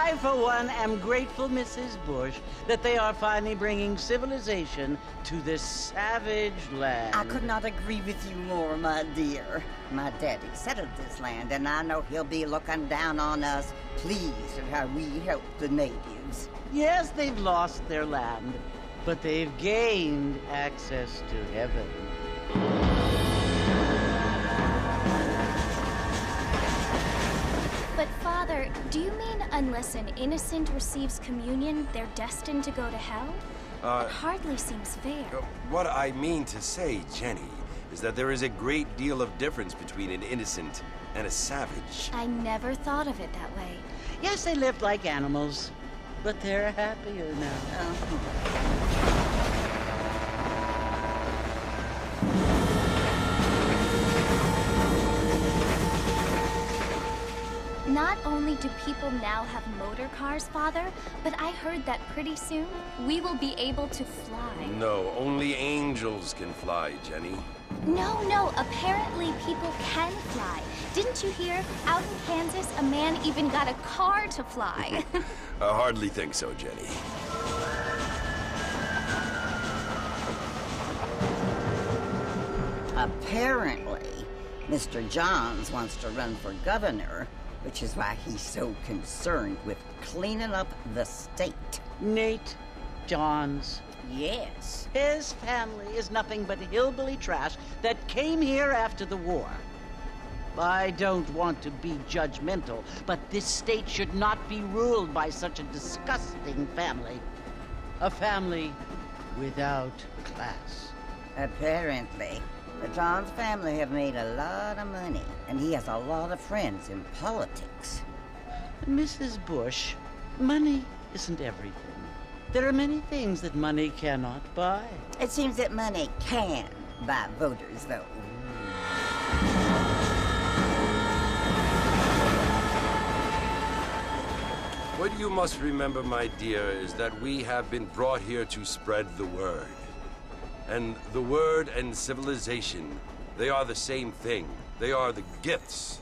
I, for one, am grateful, Mrs. Bush, that they are finally bringing civilization to this savage land. I could not agree with you more, my dear. My daddy settled this land, and I know he'll be looking down on us, pleased at how we help the natives. Yes, they've lost their land, but they've gained access to heaven. But, Father, do you mean unless an innocent receives communion, they're destined to go to hell? That hardly seems fair. What I mean to say, Jenny, is that there is a great deal of difference between an innocent and a savage. I never thought of it that way. Yes, they lived like animals, but they're happier now. Not only do people now have motor cars, Father, but I heard that pretty soon we will be able to fly. No, only angels can fly, Jenny. No, apparently people can fly. Didn't you hear? Out in Kansas, a man even got a car to fly. I hardly think so, Jenny. Apparently, Mr. Johns wants to run for governor, which is why he's so concerned with cleaning up the state. Nate Johns. Yes. His family is nothing but hillbilly trash that came here after the war. I don't want to be judgmental, but this state should not be ruled by such a disgusting family. A family without class. Apparently. The Johns family have made a lot of money, and he has a lot of friends in politics. Mrs. Bush, money isn't everything. There are many things that money cannot buy. It seems that money can buy voters, though. What you must remember, my dear, is that we have been brought here to spread the word. And the word and civilization, they are the same thing. They are the gifts.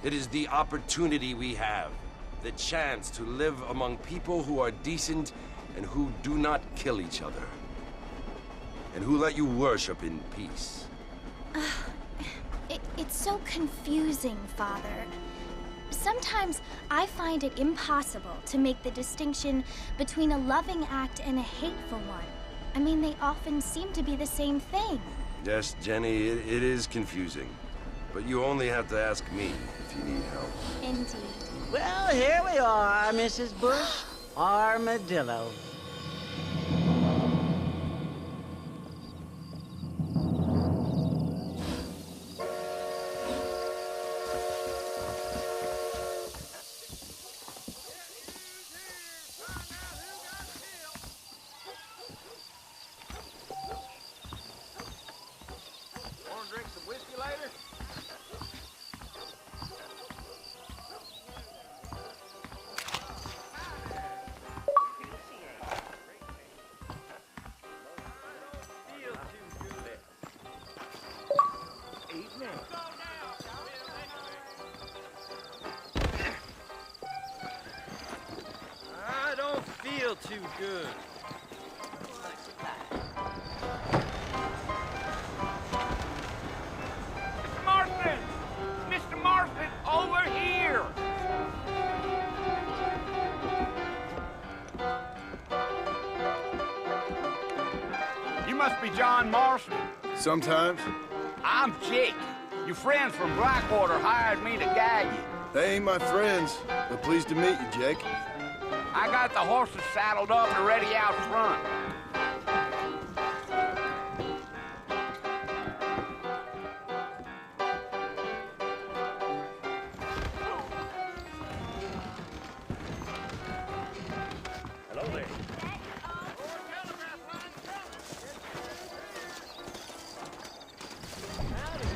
It is the opportunity we have, the chance to live among people who are decent and who do not kill each other, and who let you worship in peace. It's so confusing, Father. Sometimes I find it impossible to make the distinction between a loving act and a hateful one. I mean, they often seem to be the same thing. Yes, Jenny, it is confusing. But you only have to ask me if you need help. Indeed. Well, here we are, Mrs. Bush. Armadillo. Drink some whiskey later? I don't feel too good. Mr. Marston, over here! You must be John Marston. Sometimes. I'm Jake. Your friends from Blackwater hired me to guide you. They ain't my friends, but pleased to meet you, Jake. I got the horses saddled up and ready out front.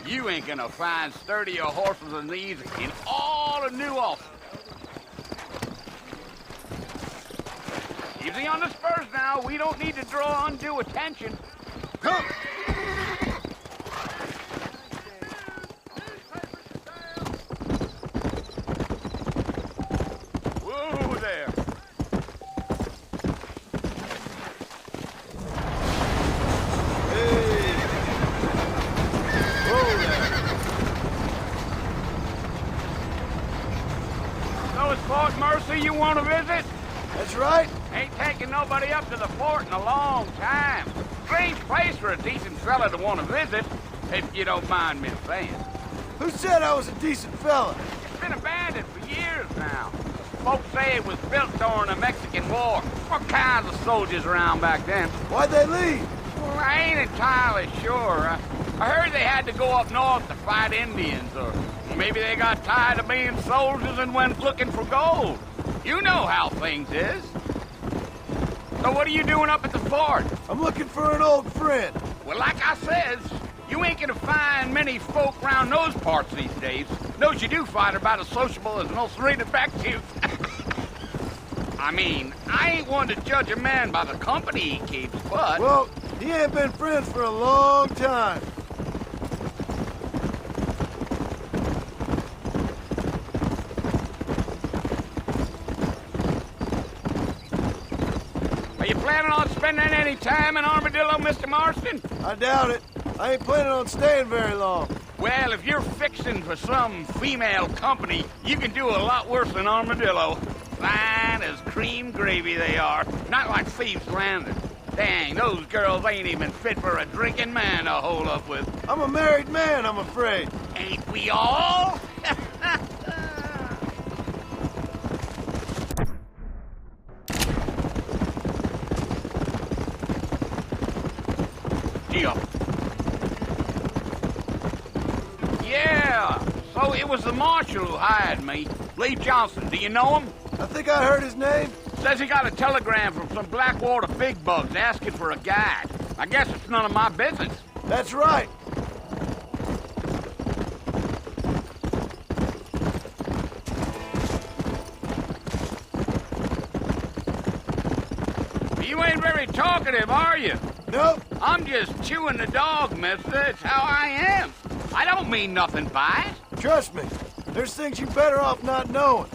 You ain't gonna find sturdier horses than these in all of New Ulster. Easy on the spurs now. We don't need to draw undue attention. Come! Whoa there! Fort Mercy you want to visit? That's right. Ain't taking nobody up to the fort in a long time. Strange place for a decent fella to want to visit, if you don't mind me saying. Who said I was a decent fella? It's been abandoned for years now. Folks say it was built during the Mexican War. What kinds of soldiers around back then? Why'd they leave? Well, I ain't entirely sure. I heard they had to go up north to fight Indians, or maybe they got tired of being soldiers and went looking for gold. You know how things is. So what are you doing up at the fort? I'm looking for an old friend. Well, like I says, you ain't gonna find many folk round those parts these days. Those you do find are about as sociable as most ineffective. I mean, I ain't one to judge a man by the company he keeps, but... Well, he ain't been friends for a long time. Are you planning on spending any time in Armadillo, Mr. Marston? I doubt it. I ain't planning on staying very long. Well, if you're fixing for some female company, you can do a lot worse than Armadillo. Fine as cream gravy they are. Not like Thieves' Landing. Dang, those girls ain't even fit for a drinking man to hole up with. I'm a married man, I'm afraid. Ain't we all? Yeah, so it was the marshal who hired me. Lee Johnson, do you know him? I think I heard his name. Says he got a telegram from some Blackwater big bugs asking for a guide. I guess it's none of my business. That's right. You ain't very talkative, are you? Nope. I'm just chewing the dog, mister. It's how I am. I don't mean nothing by it. Trust me. There's things you're better off not knowing.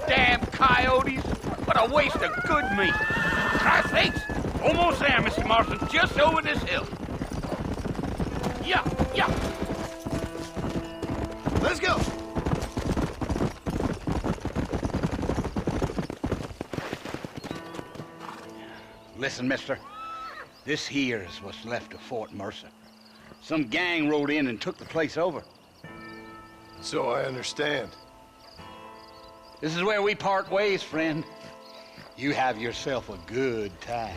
Damn coyotes. What a waste of good meat. Christ's sakes. Almost there, Mr. Marston. Just over this hill. Yeah, yeah. Let's go. Listen, mister. This here is what's left of Fort Mercer. Some gang rode in and took the place over. So I understand. This is where we part ways, friend. You have yourself a good time.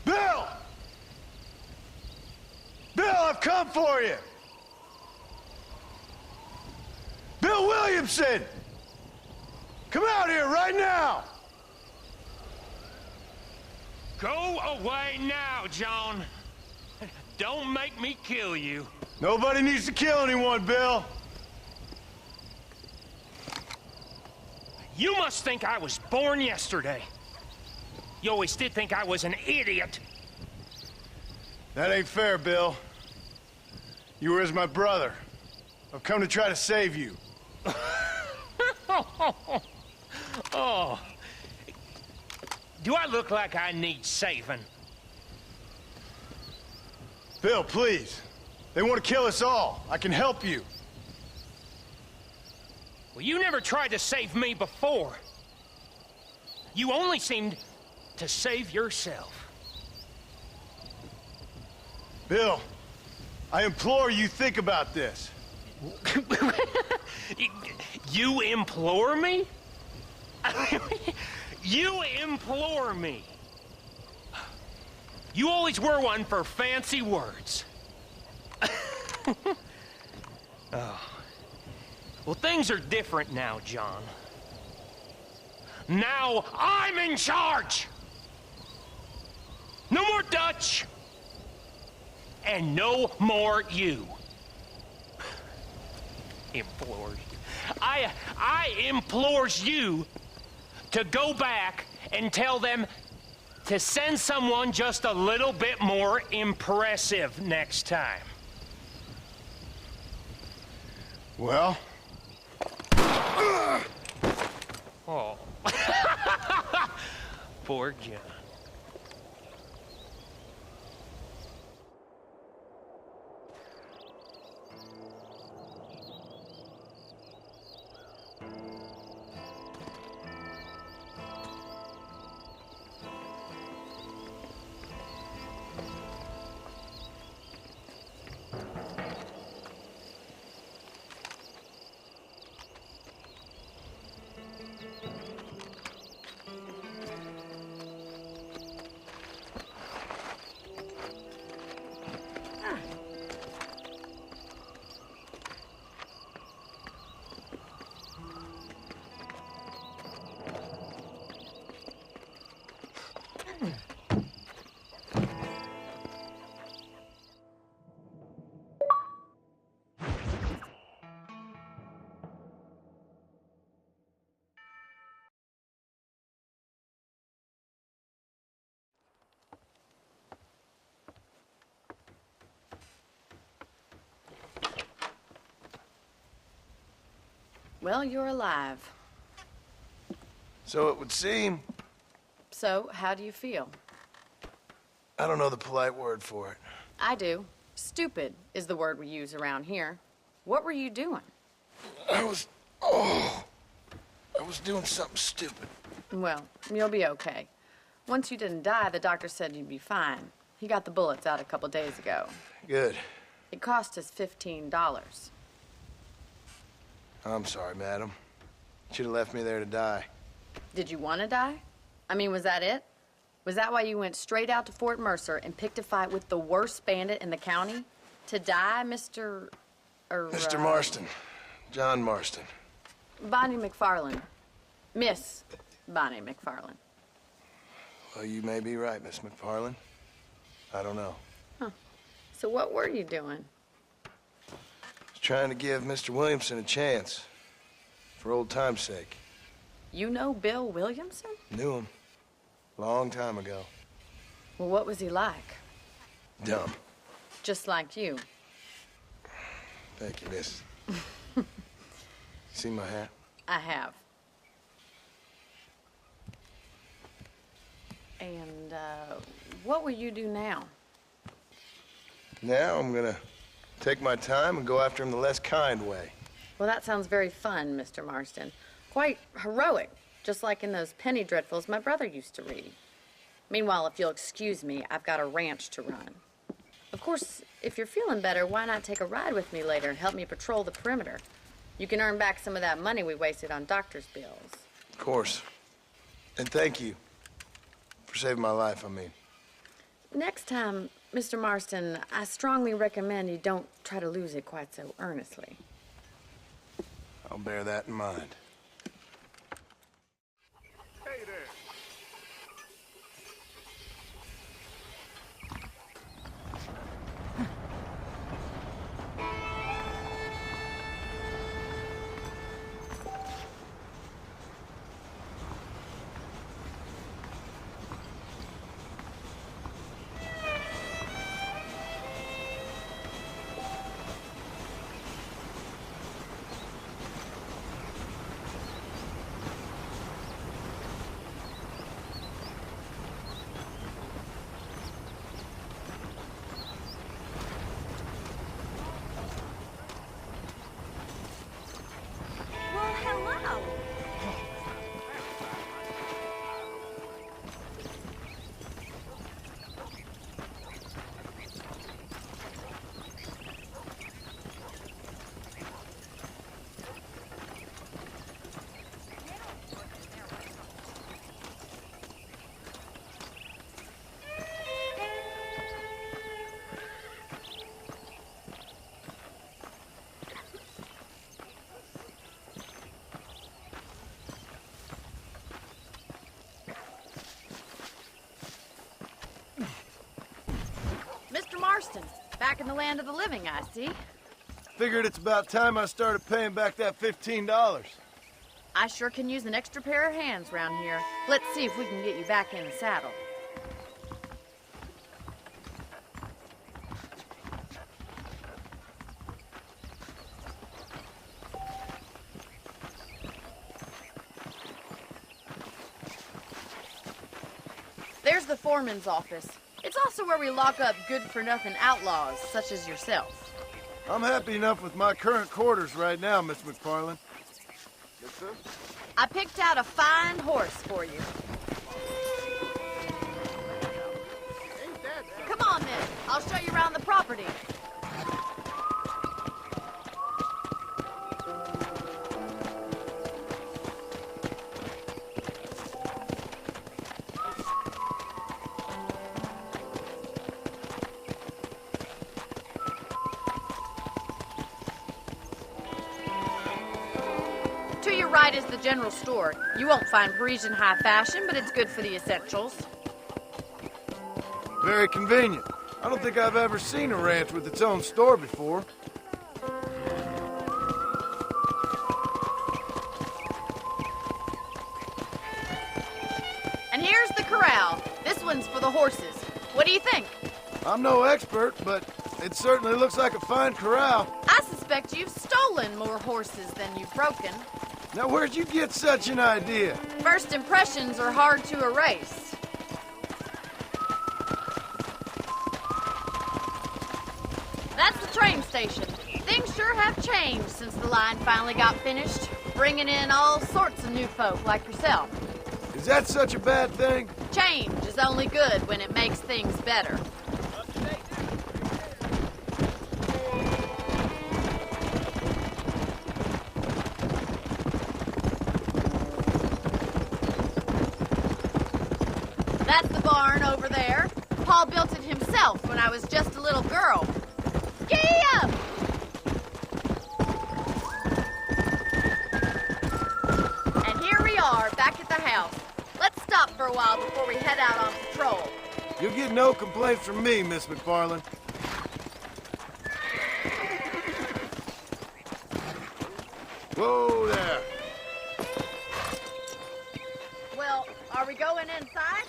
Bill! Bill, I've come for you! Bill Williamson! Come out here right now! Go away now, John. Don't make me kill you. Nobody needs to kill anyone, Bill. You must think I was born yesterday. You always did think I was an idiot. That ain't fair, Bill. You were as my brother. I've come to try to save you. Oh. Do I look like I need saving? Bill, please. They want to kill us all. I can help you. Well, you never tried to save me before. You only seemed to save yourself. Bill, I implore you think about this. You implore me? You implore me. You always were one for fancy words. Oh. Well, things are different now, John. Now I'm in charge! No more Dutch! And no more you. Implores. I implores you to go back and tell them to send someone just a little bit more impressive next time. Well? Oh. Poor John. Well, you're alive. So it would seem. So, how do you feel? I don't know the polite word for it. I do. Stupid is the word we use around here. What were you doing? I was doing something stupid. Well, you'll be okay. Once you didn't die, the doctor said you'd be fine. He got the bullets out a couple days ago. Good. It cost us $15. I'm sorry, madam. Should have left me there to die. Did you want to die? I mean, was that it? Was that why you went straight out to Fort Mercer and picked a fight with the worst bandit in the county? To die, Mr. Mr. Marston. John Marston. Bonnie McFarland. Miss Bonnie McFarland. Well, you may be right, Miss McFarland. I don't know. Huh. So what were you doing? Was trying to give Mr. Williamson a chance. For old time's sake. You know Bill Williamson? Knew him. Long time ago. Well, what was he like? Dumb. Just like you. Thank you, miss. See my hat? I have. And, what will you do now? Now I'm gonna take my time and go after him the less kind way. Well, that sounds very fun, Mr. Marston. Quite heroic, just like in those penny dreadfuls my brother used to read. Meanwhile, if you'll excuse me, I've got a ranch to run. Of course, if you're feeling better, why not take a ride with me later and help me patrol the perimeter? You can earn back some of that money we wasted on doctor's bills. Of course. And thank you. For saving my life, I mean. Next time, Mr. Marston, I strongly recommend you don't try to lose it quite so earnestly. I'll bear that in mind. Hey there. Back in the land of the living, I see. Figured it's about time I started paying back that $15. I sure can use an extra pair of hands round here. Let's see if we can get you back in the saddle. There's the foreman's office. It's also where we lock up good-for-nothing outlaws, such as yourself. I'm happy enough with my current quarters right now, Miss McFarland. Yes, sir? I picked out a fine horse for you. Come on, then. I'll show you around the property. To your right is the general store. You won't find Parisian high fashion, but it's good for the essentials. Very convenient. I don't think I've ever seen a ranch with its own store before. And here's the corral. This one's for the horses. What do you think? I'm no expert, but it certainly looks like a fine corral. I suspect you've stolen more horses than you've broken. Now, where'd you get such an idea? First impressions are hard to erase. That's the train station. Things sure have changed since the line finally got finished, bringing in all sorts of new folk like yourself. Is that such a bad thing? Change is only good when it makes things better. That's the barn over there. Paul built it himself when I was just a little girl. Giddy up! And here we are, back at the house. Let's stop for a while before we head out on patrol. You'll get no complaints from me, Miss McFarland. Whoa there. Well, are we going inside?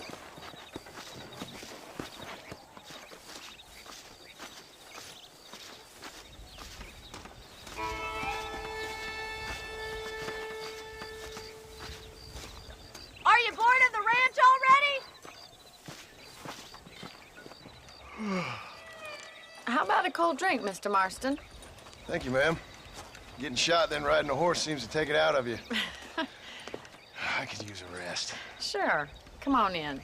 Are you bored of the ranch already? How about a cold drink, Mr. Marston? Thank you, ma'am. Getting shot, then riding a horse seems to take it out of you. I could use a rest. Sure. Come on in.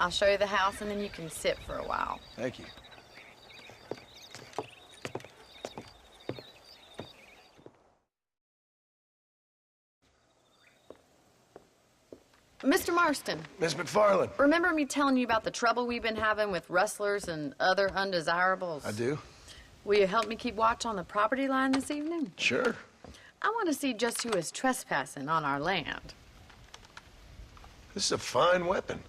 I'll show you the house, and then you can sit for a while. Thank you. Mr. Marston, Miss McFarland. remember me telling you about the trouble we've been having with rustlers and other undesirables? I do. Will you help me keep watch on the property line this evening? Sure. I want to see just who is trespassing on our land. This is a fine weapon.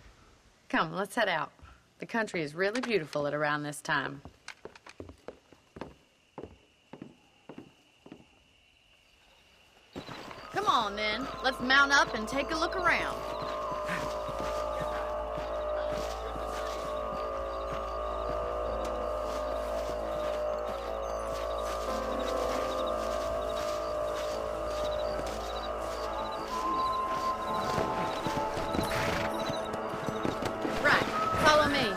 Come, let's head out. The country is really beautiful at around this time. Come on, then. Let's mount up and take a look around. Right. Follow me.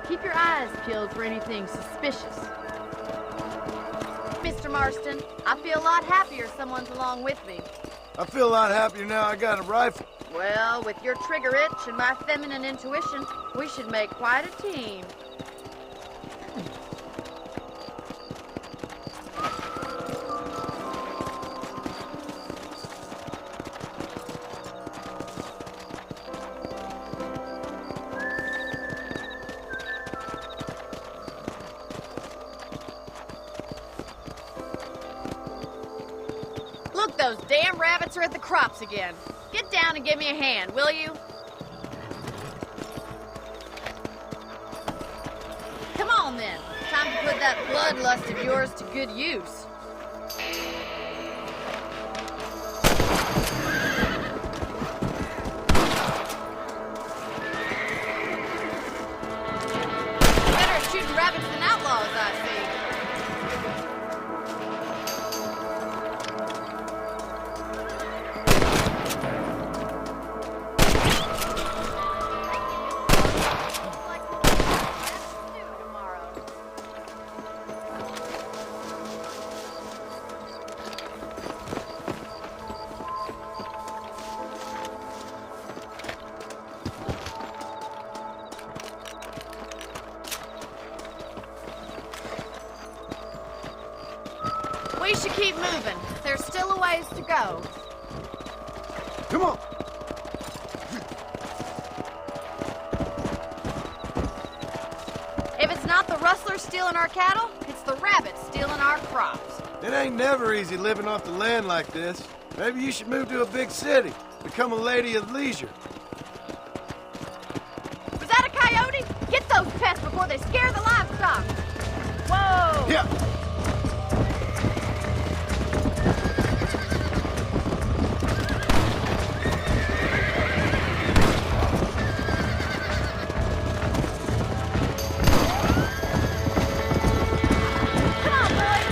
Keep your eyes peeled for anything suspicious. Mr. Marston, I feel a lot happier someone's along with me. I feel a lot happier now I got a rifle. Well, with your trigger itch and my feminine intuition, we should make quite a team. Look, those damn rabbits are at the crops again. Get down and give me a hand, will you? Come on, then. Time to put that that bloodlust of yours to good use. Better at shooting rabbits than outlaws, I see. We should keep moving. There's still a ways to go. Come on. If it's not the rustlers stealing our cattle, it's the rabbits stealing our crops. It ain't never easy living off the land like this. Maybe you should move to a big city. Become a lady of leisure. Was that a coyote? Get those pests before they scare the livestock. Whoa! Yeah. Come on, boys!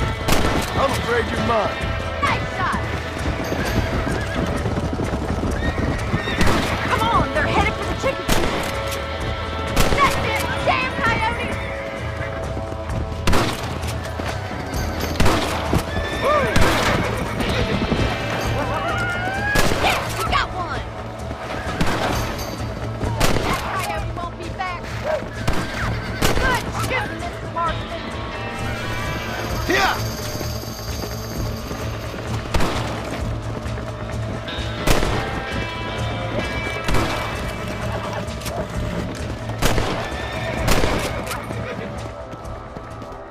I'm afraid you're mine. Nice shot! Come on, they're headed for the chicken coop. That's it! Damn coyotes! Yes, we got one! That coyote won't be back. Good shooting, Mr. Marston. Yeah.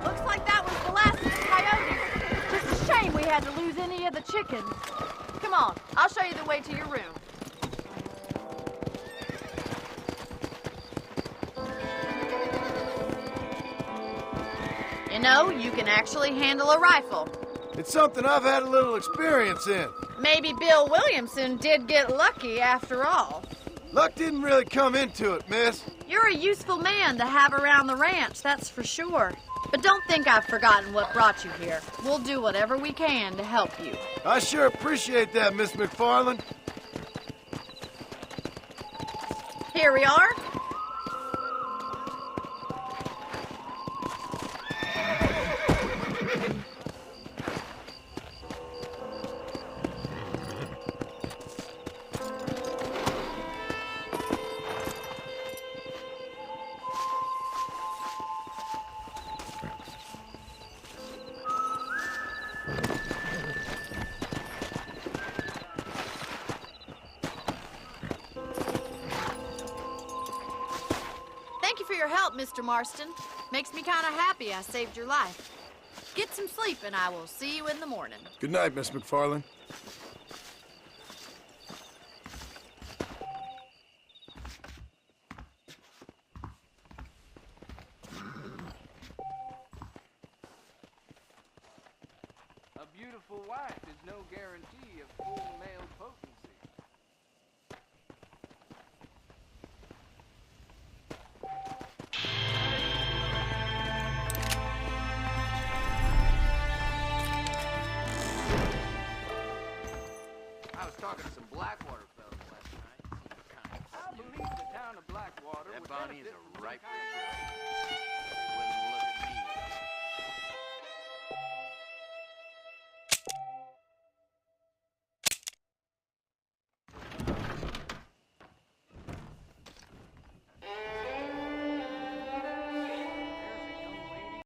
Looks like that was the last of the coyotes. Just a shame we had to lose any of the chickens. Come on, I'll show you the way to your room. You know, you can actually handle a rifle. It's something I've had a little experience in. Maybe Bill Williamson did get lucky after all. Luck didn't really come into it, miss. You're a useful man to have around the ranch, that's for sure. But don't think I've forgotten what brought you here. We'll do whatever we can to help you. I sure appreciate that, Miss McFarland. Here we are. Thank you for your help, Mr. Marston. Makes me kind of happy I saved your life. Get some sleep and I will see you in the morning. Good night, Miss McFarland. A beautiful wife is no guarantee of full male potency. I was talking to some Blackwater fellas last night. I believe the town of Blackwater. That Bonnie is a ripe.